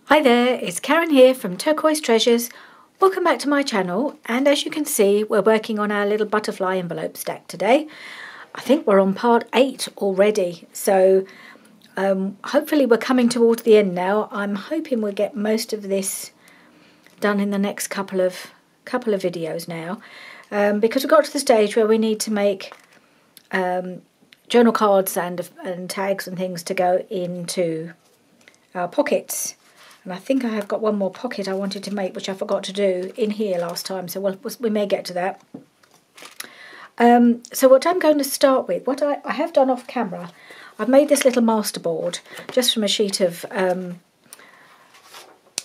Hi there, it's Karen here from Turquoise Treasures. Welcome back to my channel, and as you can see we're working on our little butterfly envelope stack today. I think we're on part 8 already, so hopefully we're coming towards the end now. I'm hoping we'll get most of this done in the next couple of videos now, because we've got to the stage where we need to make journal cards and tags and things to go into our pockets. And I think I have got one more pocket I wanted to make, which I forgot to do in here last time, so we may get to that. So what I'm going to start with, what I have done off camera, I've made this little masterboard just from a sheet of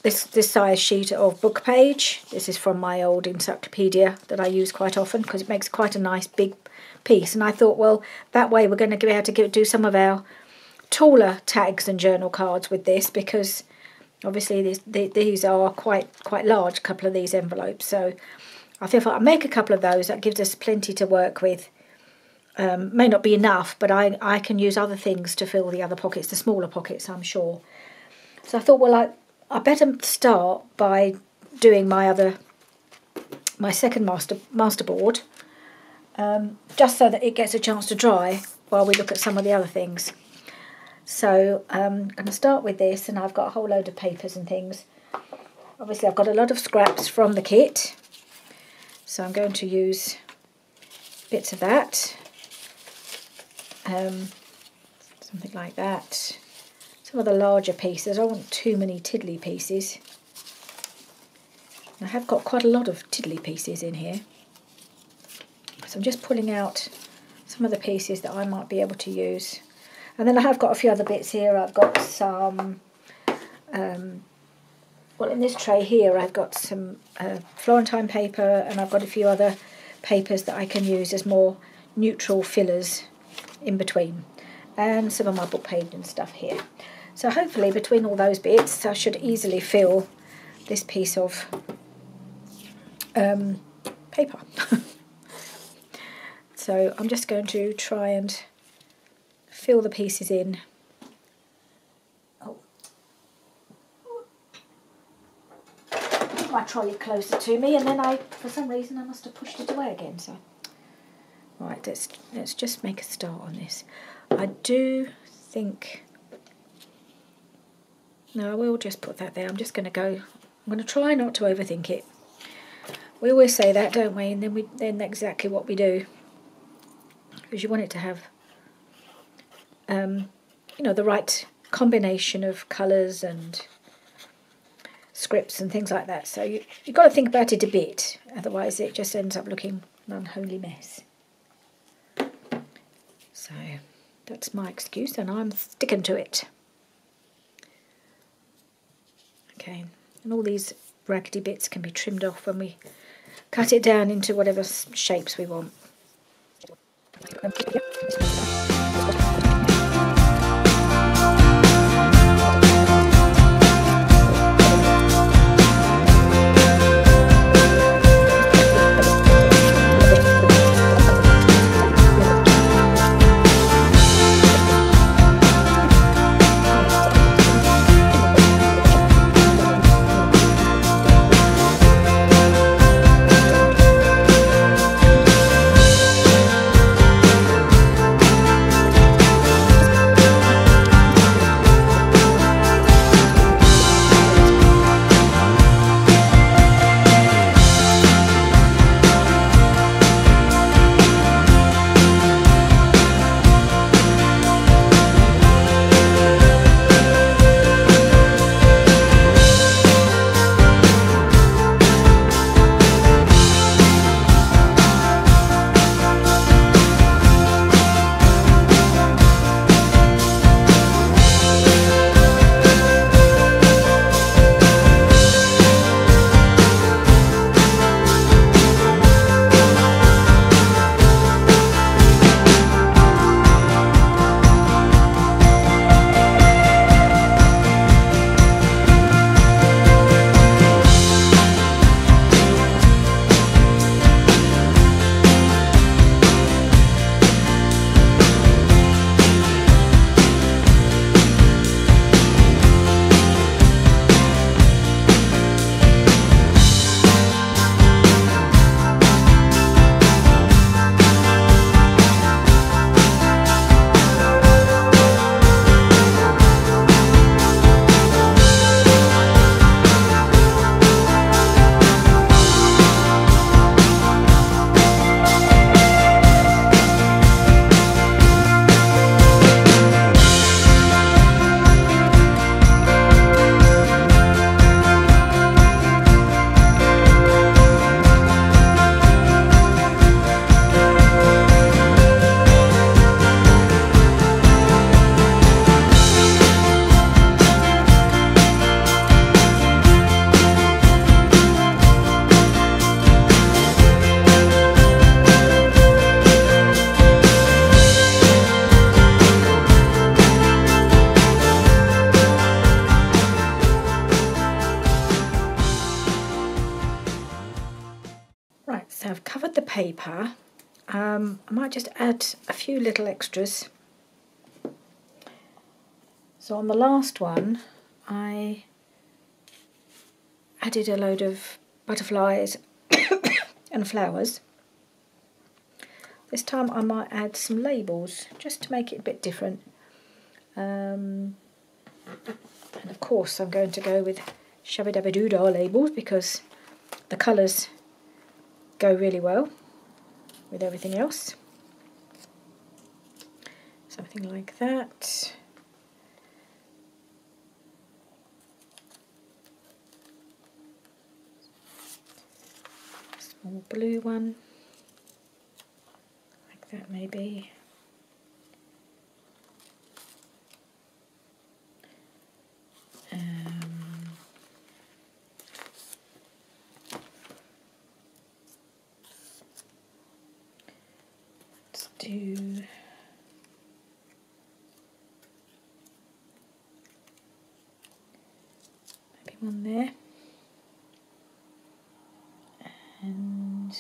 this size sheet of book page. This is from my old encyclopedia that I use quite often because it makes quite a nice big piece. And I thought, well, that way we're going to be able to do some of our taller tags and journal cards with this, because obviously these are quite large, a couple of these envelopes. So I think if I make a couple of those, that gives us plenty to work with. May not be enough, but I can use other things to fill the other pockets, the smaller pockets, I'm sure. So I thought, well, I better start by doing my second masterboard, just so that it gets a chance to dry while we look at some of the other things. So I'm going to start with this, and I've got a whole load of papers and things. Obviously I've got a lot of scraps from the kit, so I'm going to use bits of that, something like that. Some of the larger pieces, I don't want too many tiddly pieces. I have got quite a lot of tiddly pieces in here, so I'm just pulling out some of the pieces that I might be able to use. And then I have got a few other bits here. I've got some, well, in this tray here I've got some Florentine paper, and I've got a few other papers that I can use as more neutral fillers in between, and some of my book page and stuff here. So hopefully between all those bits I should easily fill this piece of paper. So I'm just going to try and fill the pieces in. Oh, my trolley closer to me, and then for some reason I must have pushed it away again. So right, let's just make a start on this. I do think, no, I will just put that there. I'm going to try not to overthink it. We always say that, don't we? And then that's exactly what we do, because you want it to have you know, the right combination of colours and scripts and things like that. So you've got to think about it a bit, otherwise it just ends up looking an unholy mess. So that's my excuse, and I'm sticking to it. Okay, and all these raggedy bits can be trimmed off when we cut it down into whatever shapes we want. So I've covered the paper. I might just add a few little extras. So on the last one, I added a load of butterflies and flowers. This time I might add some labels just to make it a bit different. And of course I'm going to go with Shabby Dabby Doodah labels because the colours go really well with everything else. Something like that. Small blue one. Like that maybe. Let's do maybe one there. And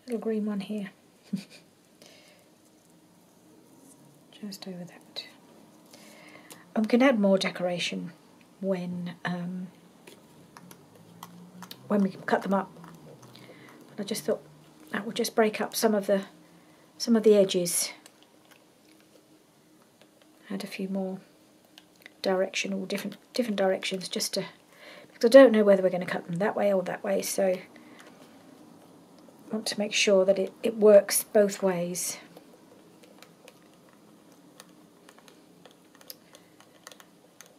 little green one here. Just over that. I'm going to add more decoration when we cut them up. I just thought that would just break up some of the edges. Add a few more directional, different directions, just to, because I don't know whether we're going to cut them that way or that way, so I want to make sure that it works both ways.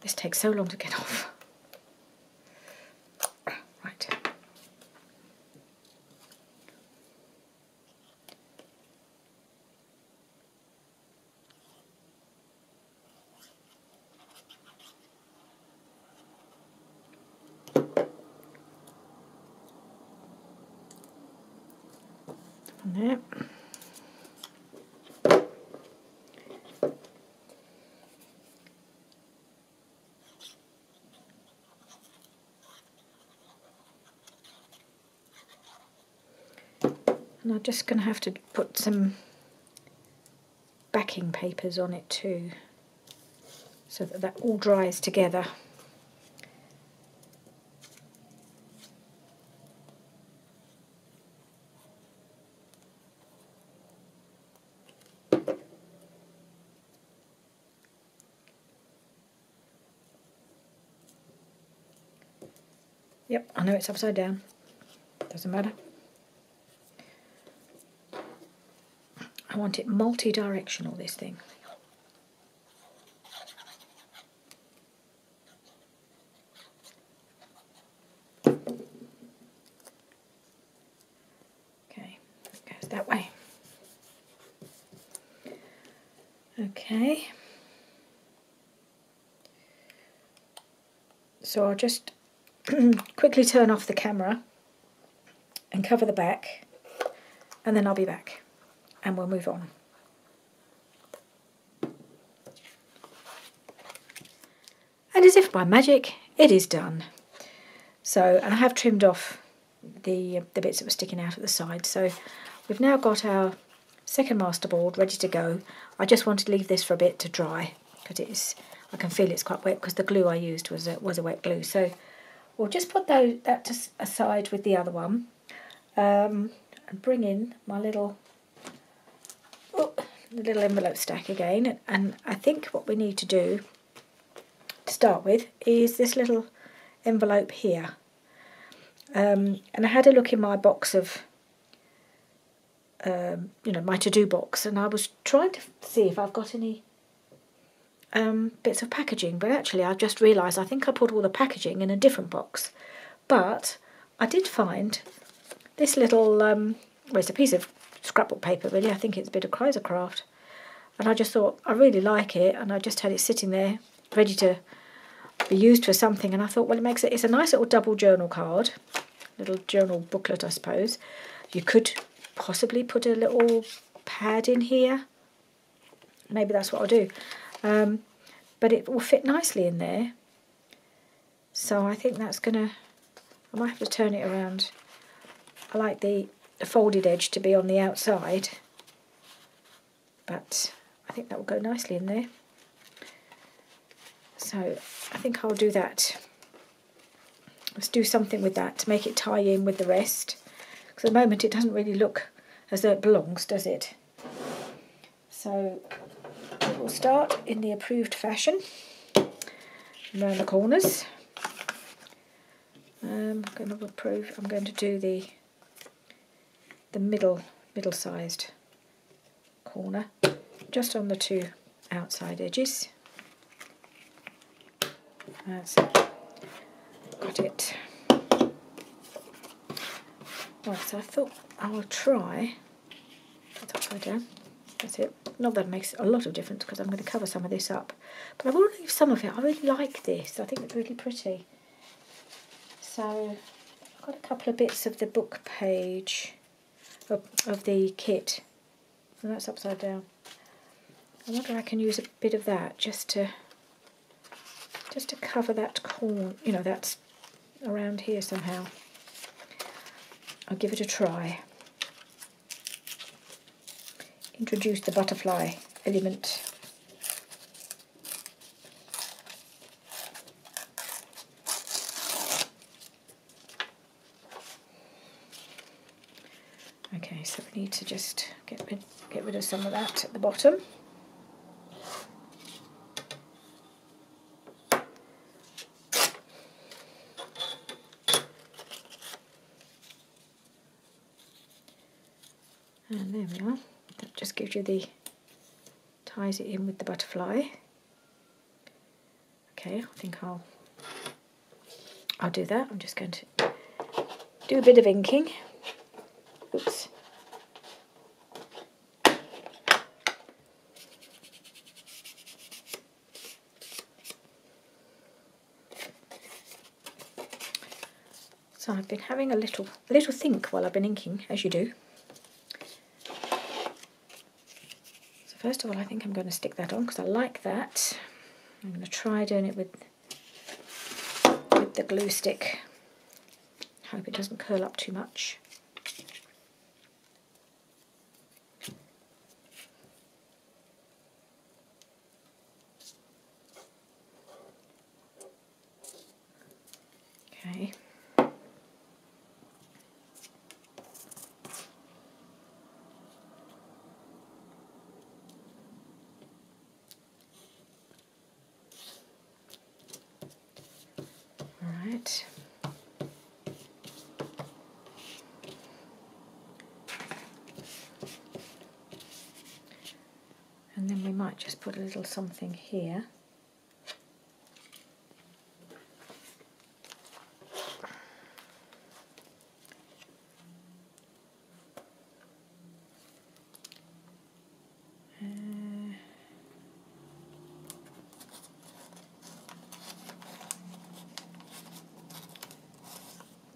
This takes so long to get off. Right. On there. And I'm just going to have to put some backing papers on it too, so that that all dries together. Yep, I know it's upside down. Doesn't matter. I want it multi-directional, this thing. Okay, it goes that way. Okay. So I'll just quickly turn off the camera and cover the back, and then I'll be back and we'll move on. And as if by magic, it is done. So, and I have trimmed off the bits that were sticking out at the side. So we've now got our second masterboard ready to go. I just want to leave this for a bit to dry because I can feel it's quite wet because the glue I used was a wet glue. So we'll just put that aside with the other one, and bring in my little envelope stack again. And I think what we need to do to start with is this little envelope here. And I had a look in my box of, my to-do box, and I was trying to see if I've got any bits of packaging, but actually I've just realised I think I put all the packaging in a different box. But I did find this little, well, it's a piece of scrapbook paper really, I think it's a bit of Kaisercraft, and I just thought I really like it, and I just had it sitting there ready to be used for something, and I thought, well, it's a nice little double journal card, little journal booklet I suppose. You could possibly put a little pad in here, maybe that's what I'll do. but it will fit nicely in there. So I think that's gonna, I might have to turn it around. I like the folded edge to be on the outside, but I think that will go nicely in there. So I think I'll do that. Let's do something with that to make it tie in with the rest. Because at the moment it doesn't really look as though it belongs, does it? So we'll start in the approved fashion, around the corners. I'm going to do the middle-sized corner, just on the two outside edges. That's it. Got it. Right, so I thought I will try. That's upside down. That's it. Not that it makes a lot of difference because I'm going to cover some of this up, but I will leave some of it. I really like this. I think it's really pretty. So I've got a couple of bits of the book page of the kit, and that's upside down. I wonder if I can use a bit of that just to cover that corner, you know, that's around here somehow. I'll give it a try. Introduce the butterfly element. Okay, so we need to just get rid of some of that at the bottom. And there we are. That just gives you ties it in with the butterfly. Okay, I think I'll do that. I'm just going to do a bit of inking. Oops. So I've been having a little think while I've been inking, as you do. So first of all, I think I'm going to stick that on because I like that. I'm going to try doing it with the glue stick. Hope it doesn't curl up too much. Okay. Right. And then we might just put a little something here.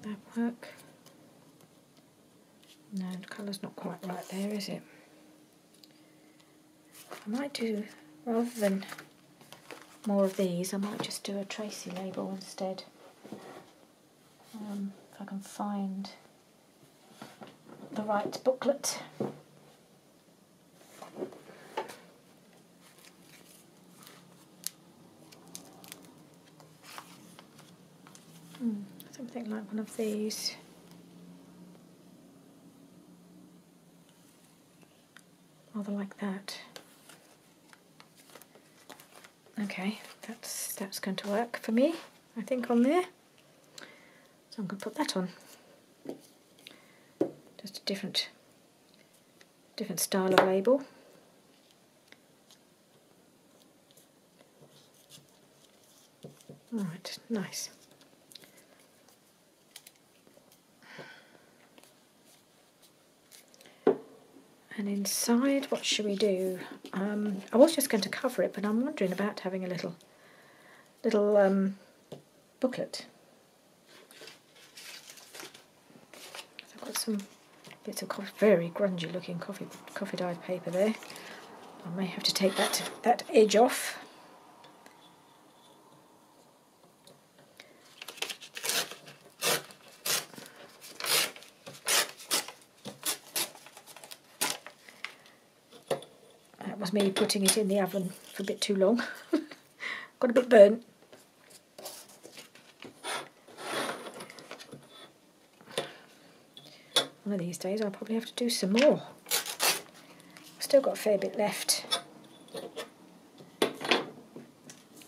That work? No, the colour's not quite right there, is it? I might do, rather than more of these, I might just do a Tracy label instead. If I can find the right booklet. Something like one of these. Rather like that. Okay, that's going to work for me, I think, on there. So I'm going to put that on. Just a different style of label. Alright, nice. And inside, what should we do? I was just going to cover it, but I'm wondering about having a little booklet. So I've got some bits of very grungy looking coffee dyed paper there. I may have to take that edge off. That was me putting it in the oven for a bit too long. Got a bit burnt. One of these days I'll probably have to do some more. I've still got a fair bit left.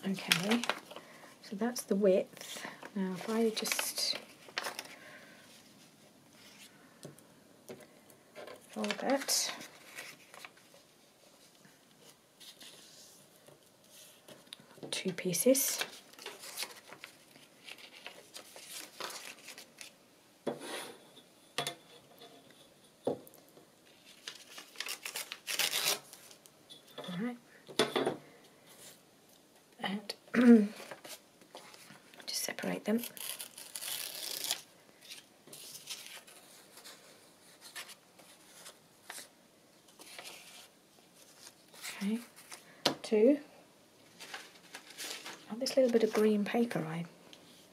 Okay, so that's the width. Now if I just fold that. Two pieces. Alright. And just separate them. Okay. Two. Oh, this little bit of green paper I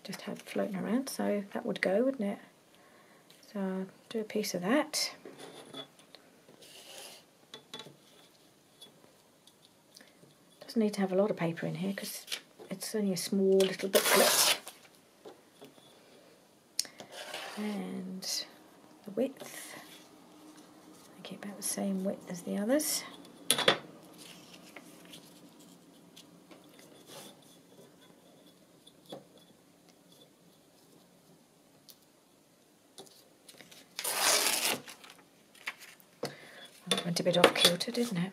just had floating around, so that would go, wouldn't it? So I'll do a piece of that. Doesn't need to have a lot of paper in here because it's only a small little booklet. And the width, make it about the same width as the others. That went a bit off kilter, didn't it?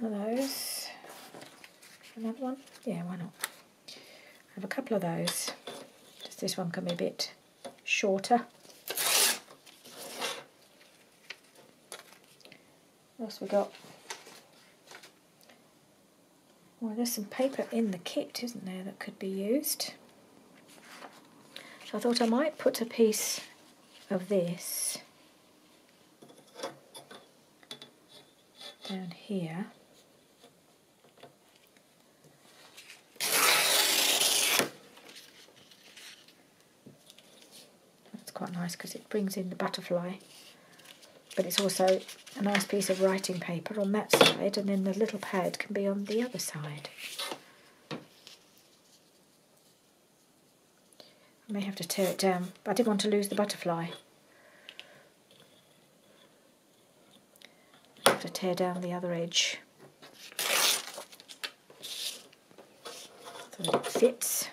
One of those. Another one? Yeah, why not? I have a couple of those. Just this one can be a bit shorter. What else we got? Well, there's some paper in the kit, isn't there, that could be used. So I thought I might put a piece of this down here. That's quite nice because it brings in the butterfly, but it's also a nice piece of writing paper on that side, and then the little pad can be on the other side. I may have to tear it down, but I didn't want to lose the butterfly. I have to tear down the other edge so that it fits.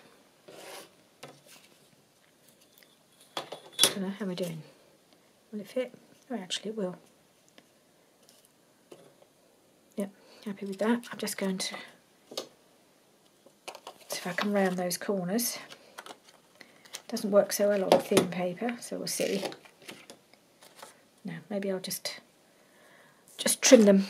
I don't know, how am I doing? Will it fit? Oh, actually it will. Yep, happy with that. I'm just going to see if I can round those corners. Doesn't work so well on thin paper, so we'll see. Now, maybe I'll just trim them.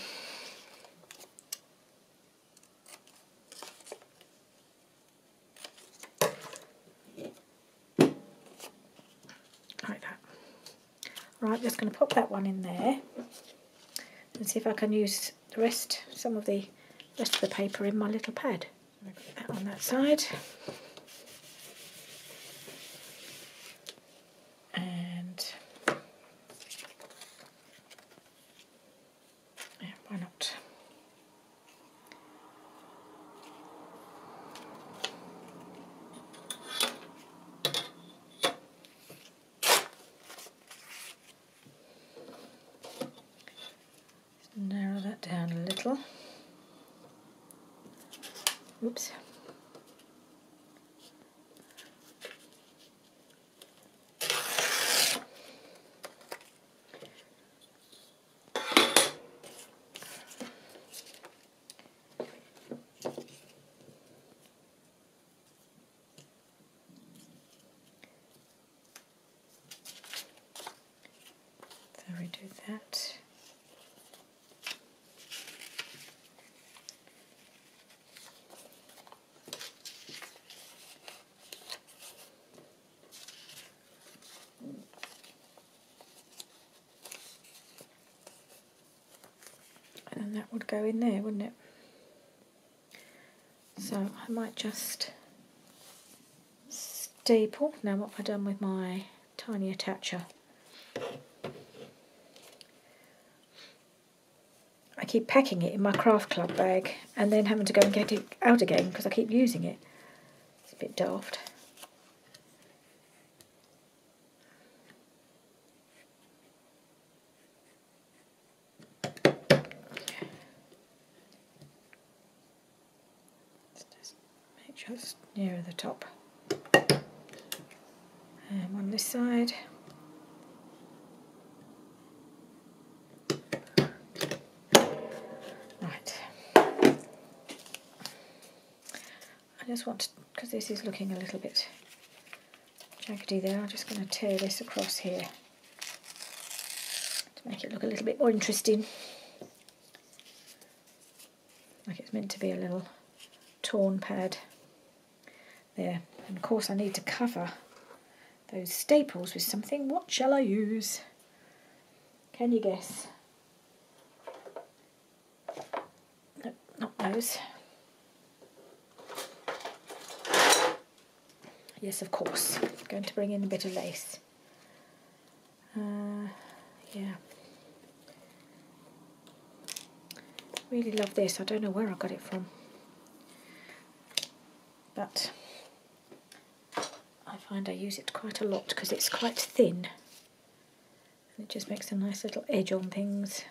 Like that. Right, I'm just going to pop that one in there and see if I can use some of the rest of the paper in my little pad. Put that on that side. And yeah, why not? Just narrow that down a little. Oops. So we do that. And that would go in there, wouldn't it? So I might just staple. Now what have I done with my tiny attacher? I keep packing it in my craft club bag and then having to go and get it out again because I keep using it. It's a bit daft. Just make sure it's nearer the top. And on this side. Right. I just want to, because this is looking a little bit jaggedy there, I'm just going to tear this across here to make it look a little bit more interesting. Like it's meant to be a little torn pad there. And of course I need to cover those staples with something. What shall I use? Can you guess? Nope, not those. Yes, of course. Going to bring in a bit of lace. Yeah. Really love this. I don't know where I got it from. But I find I use it quite a lot because it's quite thin. And it just makes a nice little edge on things.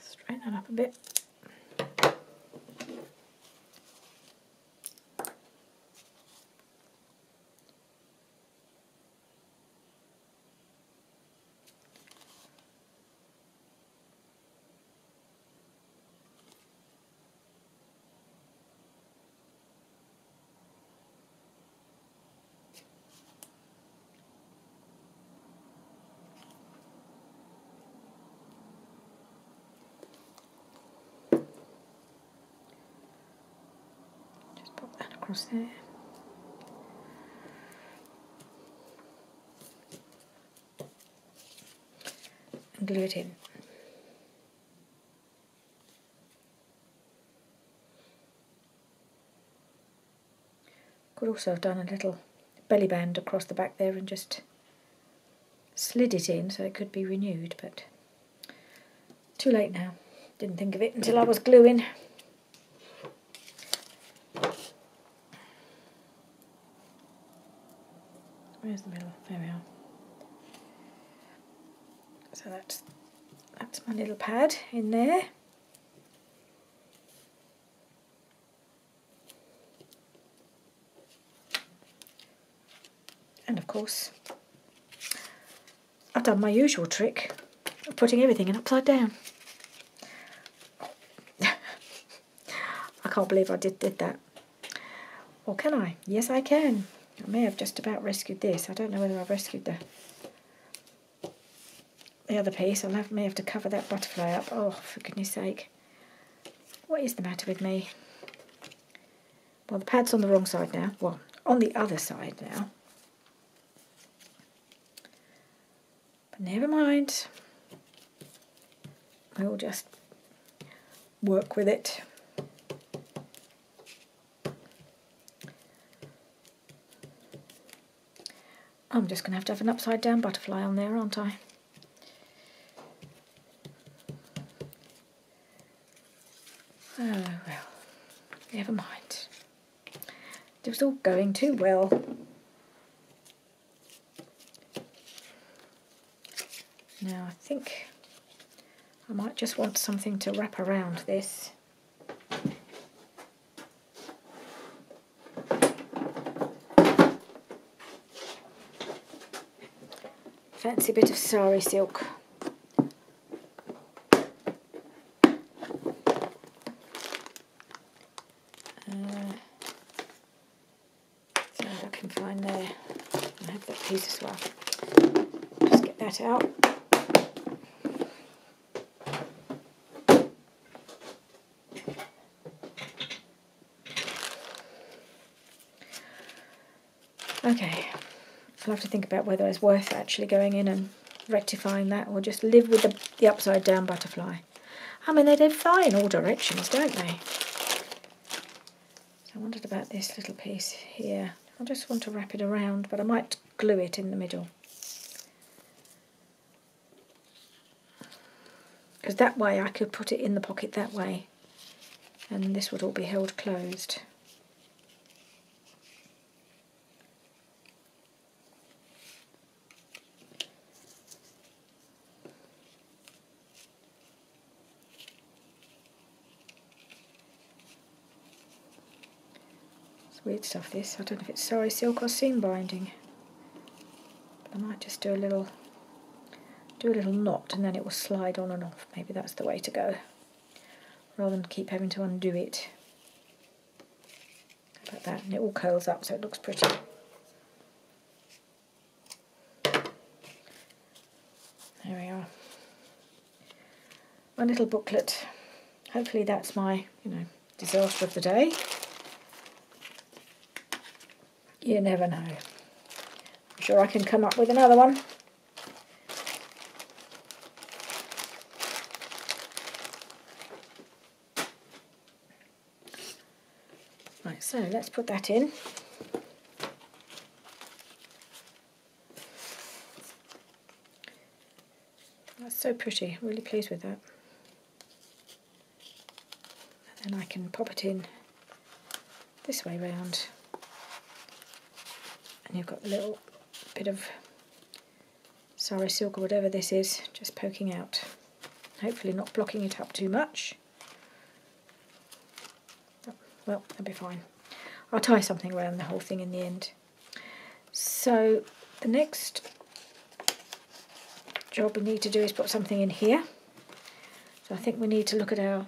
Straighten that up a bit. Pop that across there. And glue it in. Could also have done a little belly band across the back there and just slid it in so it could be renewed, but too late now. Didn't think of it until I was gluing. Where's the middle? There we are. So that's my little pad in there. And of course, I've done my usual trick of putting everything in upside down. I can't believe I did that. Or can I? Yes, I can. I may have just about rescued this. I don't know whether I've rescued the other piece. May have to cover that butterfly up. Oh, for goodness sake. What is the matter with me? Well, the pad's on the wrong side now. Well, on the other side now. But never mind. We'll just work with it. I'm just going to have an upside down butterfly on there, aren't I? Oh well, never mind. It was all going too well. Now I think I might just want something to wrap around this. Fancy bit of sari silk. See what I can find there. I have that piece as well. Just get that out. Okay, I'll have to think about whether it's worth actually going in and rectifying that or just live with the upside down butterfly. I mean, they fly in all directions, don't they? So I wondered about this little piece here. I just want to wrap it around, but I might glue it in the middle. Because that way I could put it in the pocket that way, and this would all be held closed. Weird stuff this. I don't know if it's sari silk or seam binding. But I might just do a little knot and then it will slide on and off. Maybe that's the way to go. Rather than keep having to undo it. How about that? And it all curls up so it looks pretty. There we are. My little booklet. Hopefully that's my, disaster of the day. You never know. I'm sure I can come up with another one. Right, so let's put that in. That's so pretty. I'm really pleased with that. And then I can pop it in this way round. And you've got a little bit of sari silk or whatever this is just poking out. Hopefully not blocking it up too much. Well, that'll be fine. I'll tie something around the whole thing in the end. So the next job we need to do is put something in here. So I think we need to look at our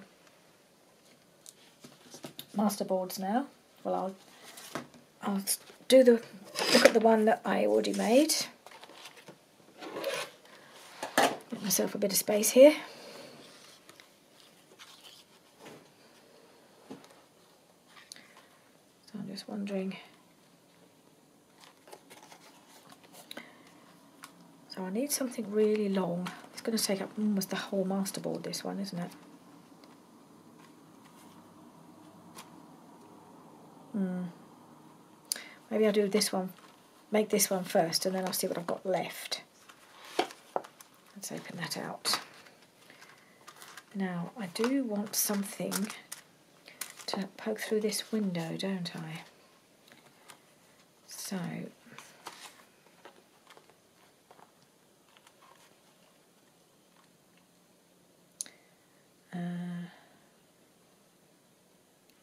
master boards now. Well, I'll look at the one that I already made. Give myself a bit of space here. So I'm just wondering. So I need something really long. It's going to take up almost the whole masterboard, this one, isn't it? Maybe I'll do this one, make this one first, and then I'll see what I've got left. Let's open that out. Now, I do want something to poke through this window, don't I? So,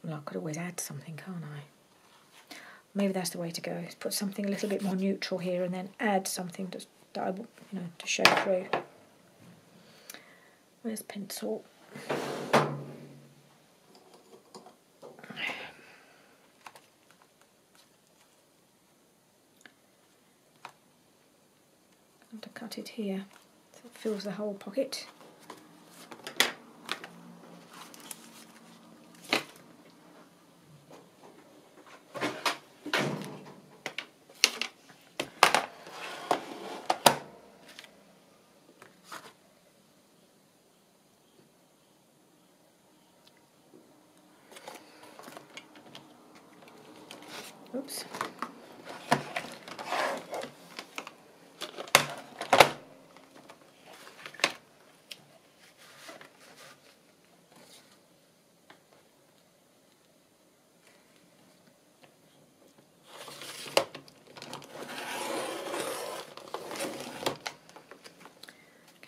well, I could always add something, can't I? Maybe that's the way to go. Is put something a little bit more neutral here, and then add something to show through. Where's pencil? I have to cut it here so it fills the whole pocket. Oops.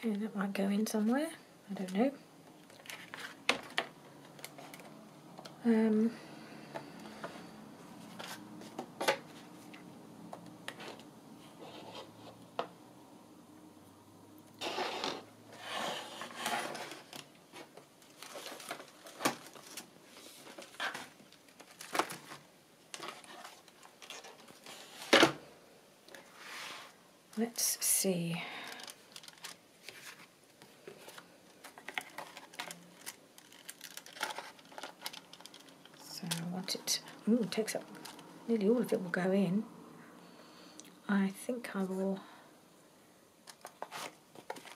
Okay, that might go in somewhere. I don't know. Let's see. So I want it, it takes up, nearly all of it will go in. I think I will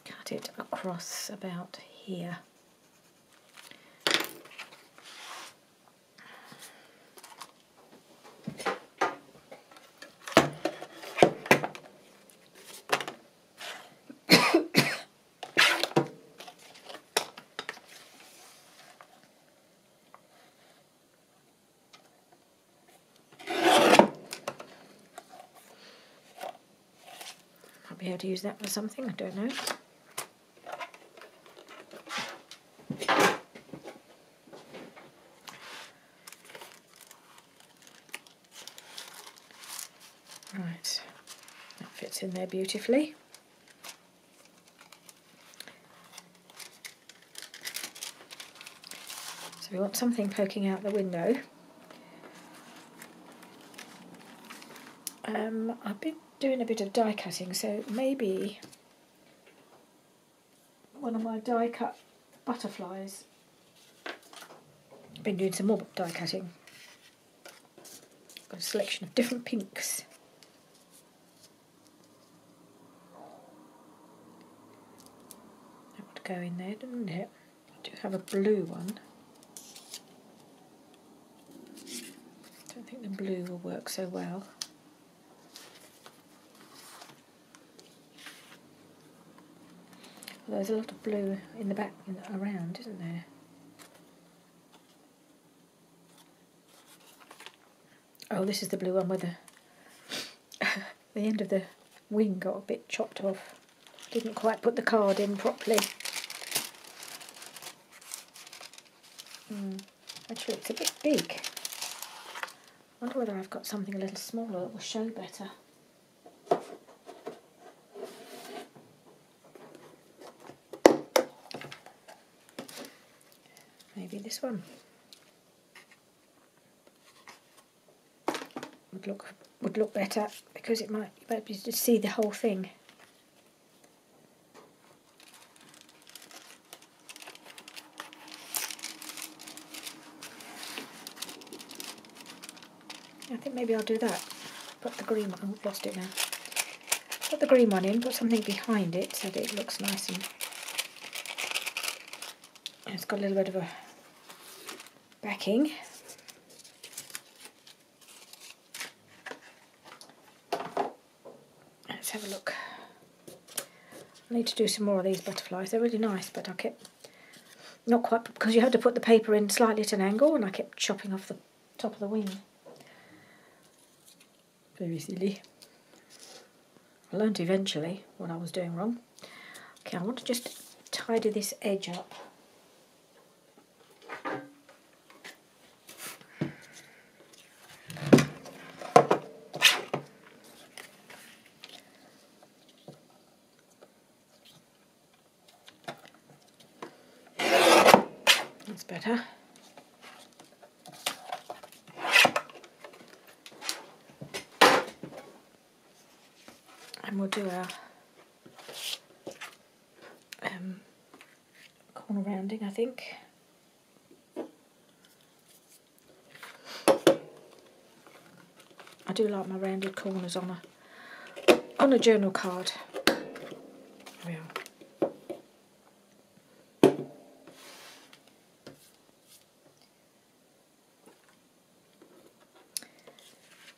cut it across about here. Might be able to use that for something, I don't know. Right, that fits in there beautifully. So we want something poking out the window. I've been doing a bit of die cutting, so maybe one of my die cut butterflies. I've been doing some more die cutting. Got a selection of different pinks. That would go in there, doesn't it? I do have a blue one. I don't think the blue will work so well. Well, there's a lot of blue in the back around, isn't there? Oh, this is the blue one where the end of the wing got a bit chopped off. Didn't quite put the card in properly. Actually, it's a bit big. I wonder whether I've got something a little smaller that will show better. Maybe this one would look better, because you might be able to see the whole thing. I think maybe I'll do that. Put the green one. Oh, I've lost it now. Put the green one in. Put something behind it so that it looks nice and it's got a little bit of a backing. Let's have a look. I need to do some more of these butterflies. They're really nice, but I kept not quite, because you have to put the paper in slightly at an angle, and I kept chopping off the top of the wing. Very silly. I learned eventually what I was doing wrong. Okay, I want to just tidy this edge up. That's better. And we'll do our corner rounding, I think. I do like my rounded corners on a journal card. There we are.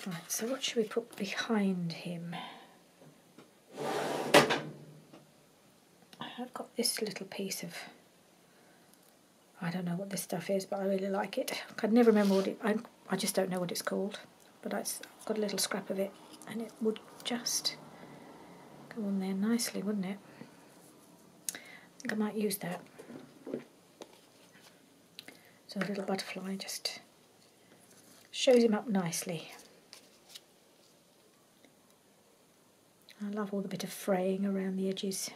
Right, so what should we put behind him? I've got this little piece of, I don't know what this stuff is, but I really like it. I can never remember what it, I just don't know what it's called, but I've got a little scrap of it, and it would just go on there nicely, wouldn't it? I think I might use that. So a little butterfly just shows him up nicely. I love all the bit of fraying around the edges.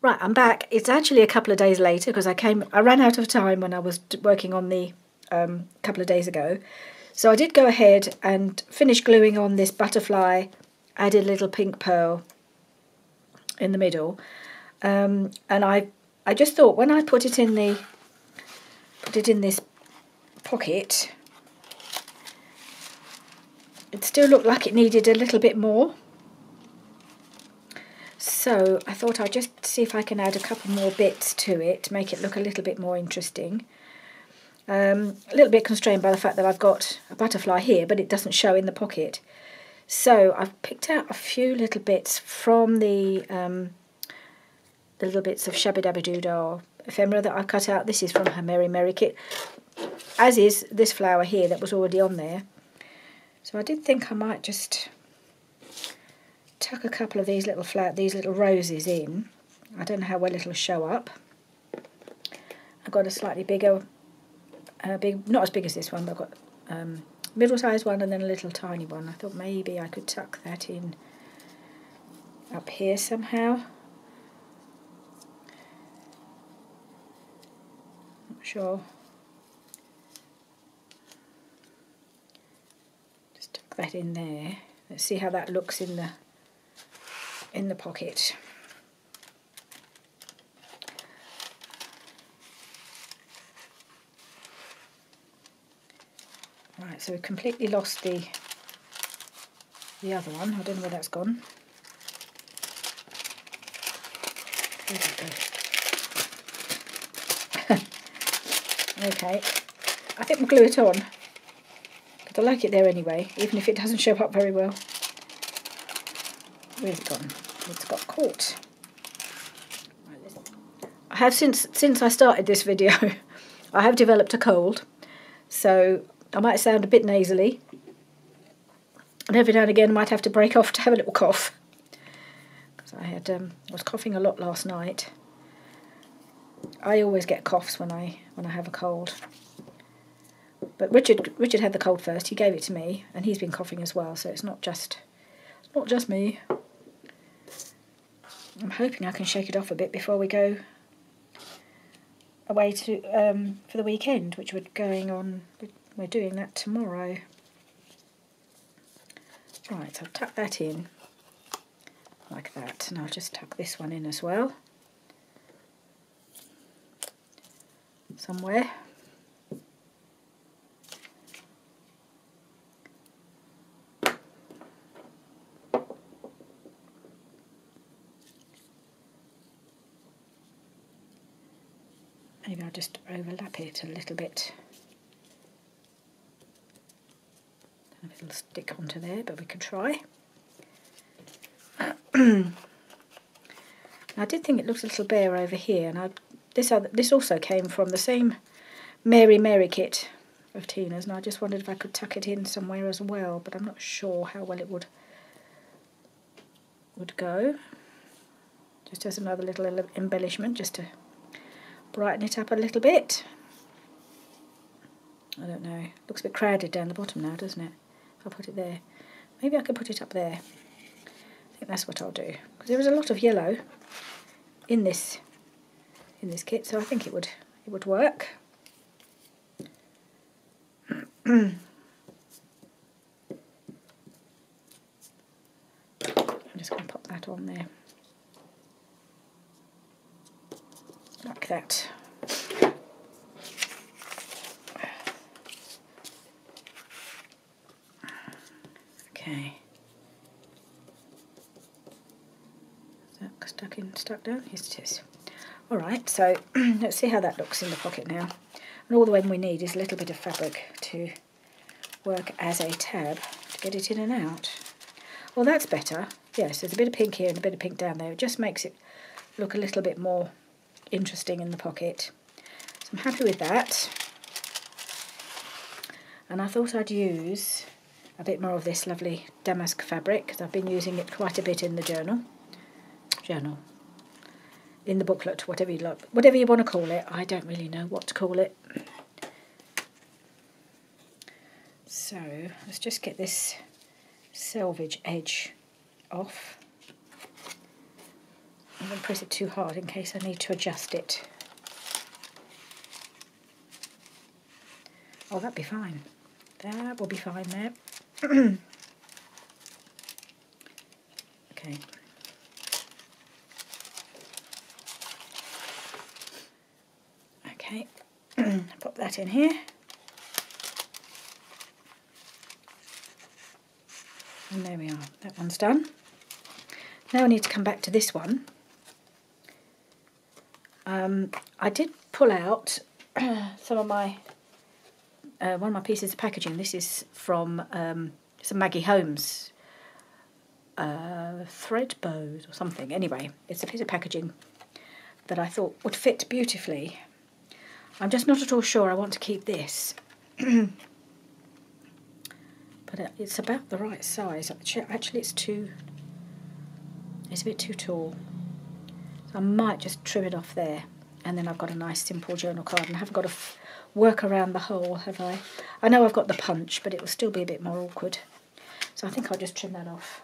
Right, I'm back. It's actually a couple of days later because I ran out of time when I was working on the couple of days ago. So I did go ahead and finish gluing on this butterfly, added a little pink pearl in the middle. And I just thought when I put it in this pocket, it still looked like it needed a little bit more. So I thought I'd just see if I can add a couple more bits to it to make it look a little bit more interesting. A little bit constrained by the fact that I've got a butterfly here, but it doesn't show in the pocket. So I've picked out a few little bits from the little bits of Shabby Dabby Doodah ephemera that I cut out. This is from her Merry Merry kit, as is this flower here that was already on there. So I did think I might just tuck a couple of these little roses in. I don't know how well it'll show up. I've got a slightly bigger, not as big as this one, but I've got middle-sized one and then a little tiny one. I thought maybe I could tuck that in up here somehow. Not sure. Just tuck that in there. Let's see how that looks in the pocket. Right, so we've completely lost the other one. I don't know where that's gone. Where did it go? Okay, I think we'll glue it on, because I like it there anyway, even if it doesn't show up very well. Where's it gone? It's got caught. I have since I started this video, I have developed a cold, so I might sound a bit nasally, and every now and again I might have to break off to have a little cough, because I was coughing a lot last night. I always get coughs when I have a cold. But Richard had the cold first. He gave it to me, and he's been coughing as well. So it's not just me. I'm hoping I can shake it off a bit before we go away to for the weekend, which we're doing that tomorrow. Right, so I'll tuck that in like that, and I'll just tuck this one in as well somewhere. Maybe I'll just overlap it a little bit. Don't know if it'll stick onto there, but we could try. I did think it looked a little bare over here, and this also came from the same Merry Merry kit of Tina's, and I just wondered if I could tuck it in somewhere as well, but I'm not sure how well it would go. Just as another little embellishment, just to brighten it up a little bit. I don't know. Looks a bit crowded down the bottom now, doesn't it? If I put it there. Maybe I could put it up there. I think that's what I'll do. Because there is a lot of yellow in this kit, so I think it would work. I'm just going to pop that on there. Like that. Okay. Is that stuck down? Yes, it is. Alright, so let's see how that looks in the pocket now. And all the one we need is a little bit of fabric to work as a tab to get it in and out. Well, that's better. Yes, there's a bit of pink here and a bit of pink down there. It just makes it look a little bit more interesting in the pocket. So I'm happy with that. And I thought I'd use a bit more of this lovely damask fabric, because I've been using it quite a bit in the journal, in the booklet, whatever you like, whatever you want to call it. I don't really know what to call it. So let's just get this selvage edge off. I'm going to press it too hard in case I need to adjust it. Oh, that'd be fine. That will be fine there. Okay. Okay, pop that in here. And there we are, that one's done. Now I need to come back to this one. I did pull out some of my, one of my pieces of packaging. This is from some Maggie Holmes thread bows or something. Anyway, it's a piece of packaging that I thought would fit beautifully. I'm just not at all sure I want to keep this. But it's about the right size. Actually, it's a bit too tall. So I might just trim it off there. And then I've got a nice simple journal card, and I haven't got to work around the hole, have I? I know I've got the punch, but it will still be a bit more awkward. So I think I'll just trim that off.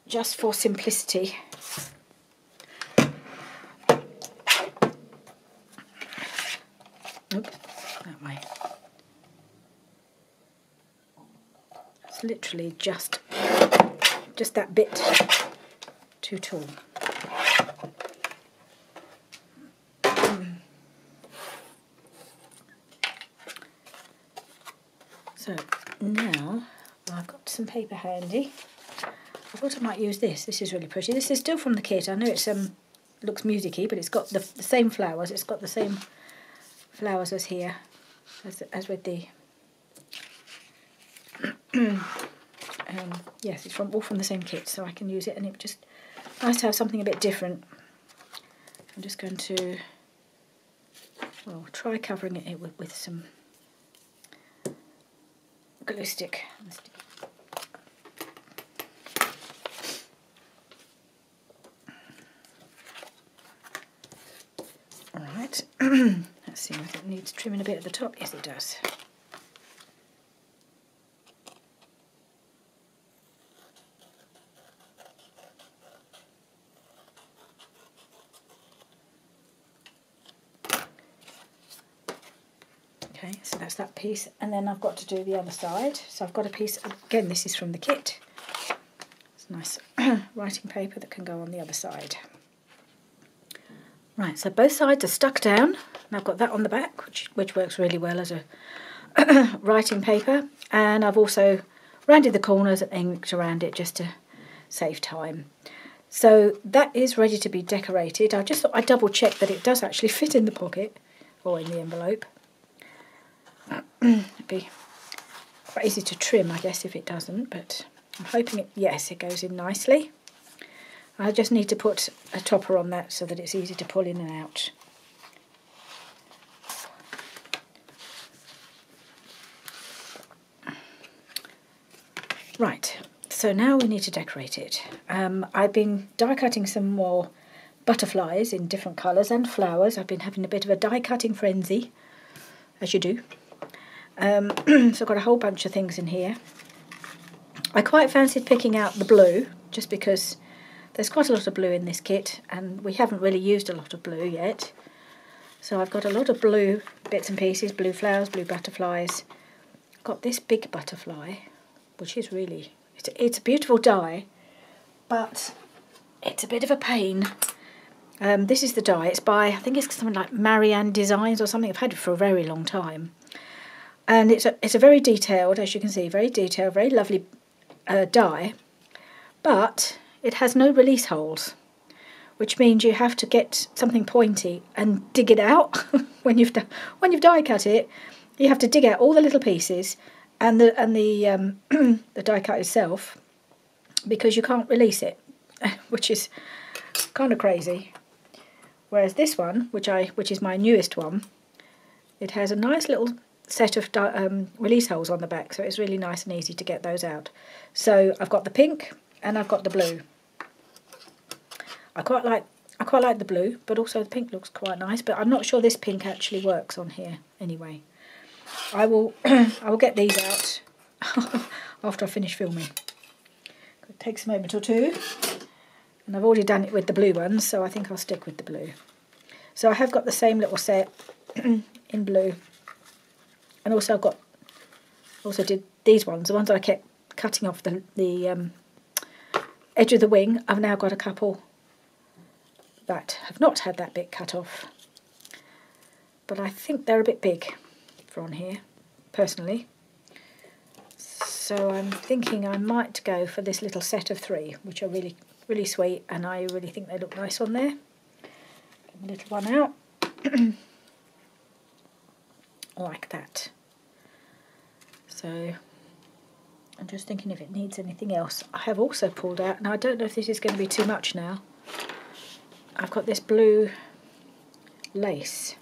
Just for simplicity. Oop, that way. It's literally just that bit too tall. So now I've got some paper handy. I thought I might use this. This is really pretty. This is still from the kit. I know it's looks music-y, but it's got the same flowers. It's got the same flowers as here, as with the. Yes, it's all from the same kit, so I can use it, and it's just nice to have something a bit different. I'm just going to, well, try covering it with some glue stick. Alright, let's see if it needs trimming a bit at the top. Yes, it does. Okay, so that's that piece, and then I've got to do the other side. So I've got a piece, again, this is from the kit. It's nice writing paper that can go on the other side. Right, so both sides are stuck down, and I've got that on the back, which works really well as a writing paper, and I've also rounded the corners and inked around it just to save time. So that is ready to be decorated. I just thought I'd double check that it does actually fit in the pocket, or in the envelope. It'd be quite easy to trim, I guess, if it doesn't, but I'm hoping yes, it goes in nicely. I just need to put a topper on that so that it's easy to pull in and out. Right, so now we need to decorate it. I've been die cutting some more butterflies in different colours and flowers. I've been having a bit of a die cutting frenzy, as you do. So I've got a whole bunch of things in here. I quite fancied picking out the blue, just because there's quite a lot of blue in this kit, and we haven't really used a lot of blue yet. So I've got a lot of blue bits and pieces, blue flowers, blue butterflies. I've got this big butterfly, which is really, it's a beautiful die, but it's a bit of a pain. This is the die. It's by, I think it's something like Marianne Designs or something. I've had it for a very long time. And it's a very detailed, as you can see, very detailed, very lovely die, but it has no release holes, which means you have to get something pointy and dig it out. when you've die cut it, you have to dig out all the little pieces and the the die cut itself, because you can't release it, which is kind of crazy. Whereas this one, which is my newest one, it has a nice little set of release holes on the back, so it's really nice and easy to get those out. So I've got the pink and I've got the blue. I quite like the blue, but also the pink looks quite nice, but I'm not sure this pink actually works on here anyway. I will get these out after I finish filming. It takes a moment or two. And I've already done it with the blue ones, so I think I'll stick with the blue. So I have got the same little set in blue. And also I've got, also did these ones, the ones that I kept cutting off the edge of the wing. I've now got a couple that have not had that bit cut off. But I think they're a bit big for on here, personally. So I'm thinking I might go for this little set of 3, which are really, really sweet, and I really think they look nice on there. Get the little one out. Like that. So I'm just thinking if it needs anything else. I have also pulled out, and I don't know if this is going to be too much now. I've got this blue lace.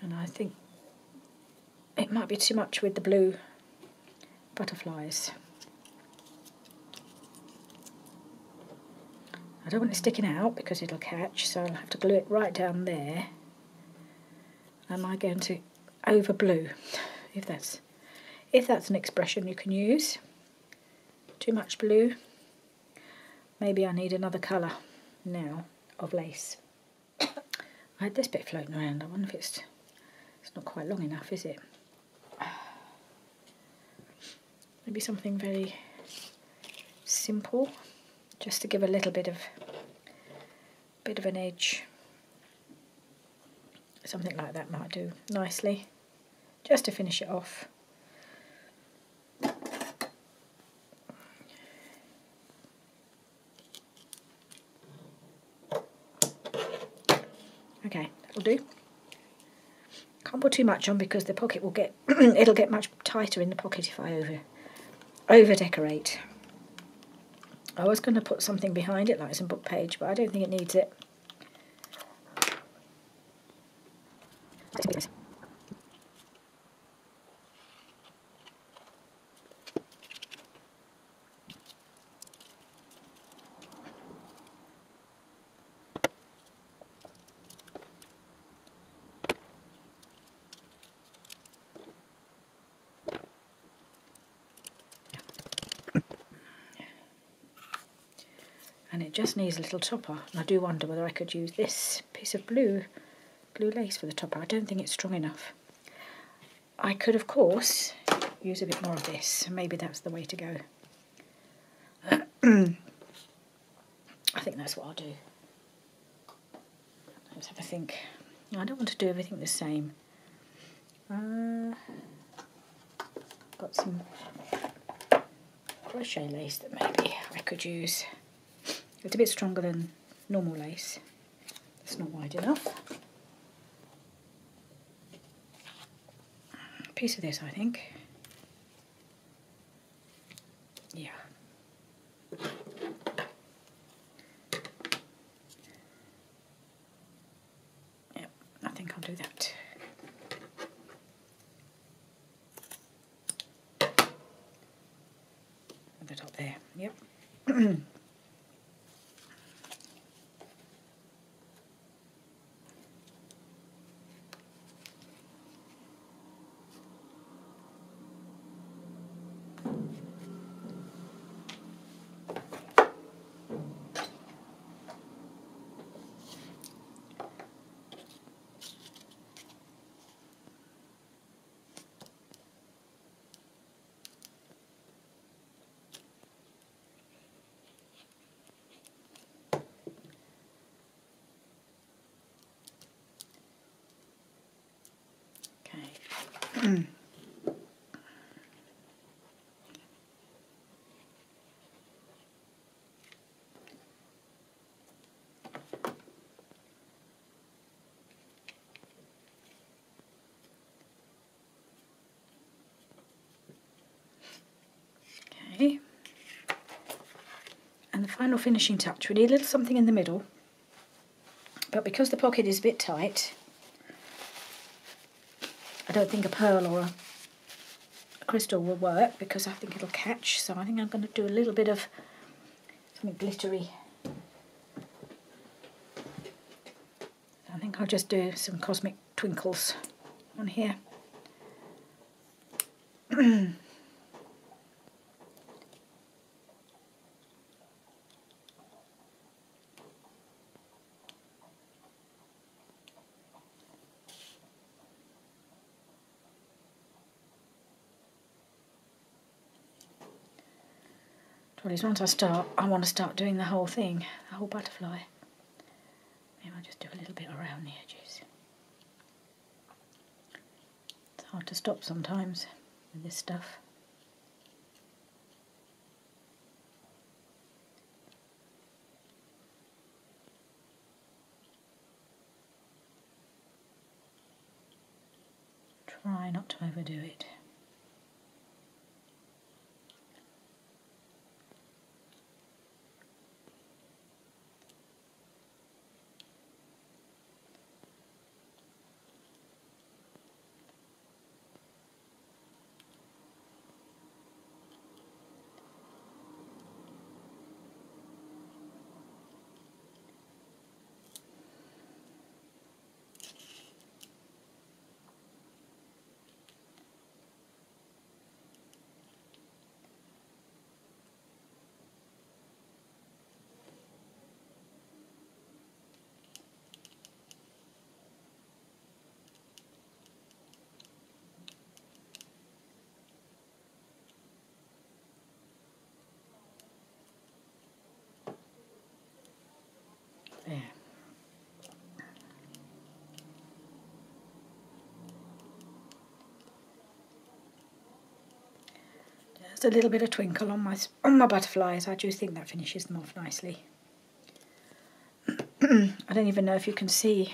And I think it might be too much with the blue butterflies. I don't want it sticking out because it'll catch, so I'll have to glue it right down there. Am I going to over blue? If that's an expression you can use. Too much blue. Maybe I need another colour now of lace. I had this bit floating around. I wonder if it's not quite long enough, is it? Maybe something very simple, just to give a little bit of an edge. Something like that might do nicely, just to finish it off. Okay, that'll do. Can't put too much on because the pocket will get it'll get much tighter in the pocket if I over decorate. I was going to put something behind it like some book page, but I don't think it needs it. And it just needs a little topper. And I do wonder whether I could use this piece of blue lace for the topper. I don't think it's strong enough. I could, of course, use a bit more of this. Maybe that's the way to go. I think that's what I'll do. Let's have a think. I don't want to do everything the same. Got some crochet lace that maybe I could use. It's a bit stronger than normal lace. It's not wide enough. A piece of this, I think. Yeah. Yep, I think I'll do that. At the top there, yep. Okay. And the final finishing touch, we need a little something in the middle, but because the pocket is a bit tight, I don't think a pearl or a crystal will work because I think it'll catch, so I think I'm going to do a little bit of something glittery. I think I'll just do some cosmic twinkles on here. Trouble is, once I start, I want to start doing the whole thing, the whole butterfly. Maybe I'll just do a little bit around the edges. It's hard to stop sometimes with this stuff. Try not to overdo it. There. Just a little bit of twinkle on my butterflies. I do think that finishes them off nicely. I don't even know if you can see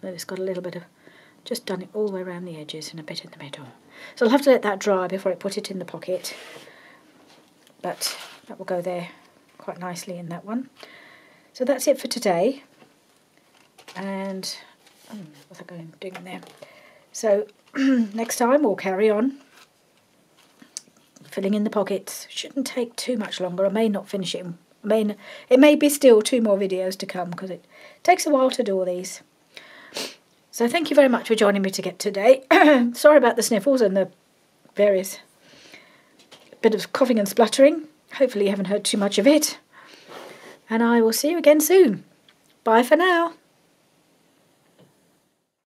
that it's got a little bit of, just done it all the way around the edges and a bit in the middle. So I'll have to let that dry before I put it in the pocket. But that will go there quite nicely in that one. So that's it for today. And what's I going doing in there? So next time we'll carry on filling in the pockets. Shouldn't take too much longer. I may not finish it. It may be still 2 more videos to come because it takes a while to do all these. So thank you very much for joining me today. Sorry about the sniffles and the various bit of coughing and spluttering. Hopefully you haven't heard too much of it. And I will see you again soon. Bye for now.